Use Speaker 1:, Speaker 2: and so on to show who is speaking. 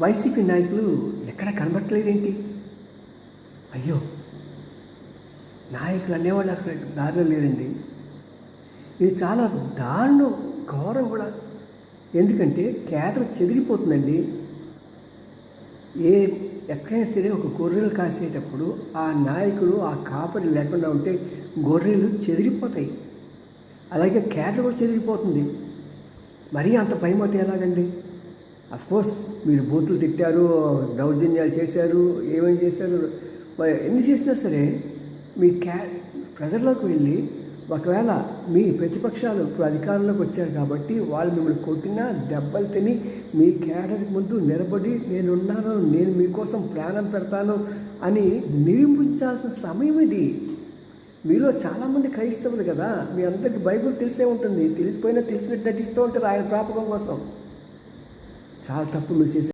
Speaker 1: YCP నాయకులు ఎక్కడ కనబట్టలేదేంటి? అయ్యో, నాయకులు అనేవాళ్ళు అక్కడ దారిలో లేరండి. ఇది చాలా దారుణం, ఘోరం కూడా. ఎందుకంటే క్యాడర్ చెదిరిపోతుందండి. ఎక్కడైనా సరే ఒక గొర్రెలు కాసేటప్పుడు ఆ నాయకుడు, ఆ కాపరి లేకుండా ఉంటే గొర్రెలు చెదిరిపోతాయి. అలాగే క్యాడర్ కూడా చెదిరిపోతుంది. మరీ అంత భయమవుతే ఎలాగండి? అఫ్కోర్స్ మీరు బూతులు తిట్టారు, దౌర్జన్యాలు చేశారు, ఏమేమి చేశారు, మరి ఎన్ని చేసినా సరే మీ ప్రజల్లోకి వెళ్ళి ఒకవేళ మీ ప్రతిపక్షాలు ఇప్పుడు అధికారంలోకి వచ్చారు కాబట్టి వాళ్ళు మిమ్మల్ని కొట్టినా దెబ్బలు తిని మీ క్యాడర్ ముందు నిలబడి నేనున్నాను, నేను మీకోసం ప్రాణం పెడతాను అని నిరూపించాల్సిన సమయం ఇది. మీలో చాలామంది క్రైస్తవులు కదా, మీ అందరికీ బైబిల్ తెలిసే ఉంటుంది. తెలిసిపోయినా తెలిసినట్టు నటిస్తూ ఉంటారు ఆయన ప్రాపకం కోసం. చాలా తప్పు మీరు చేసే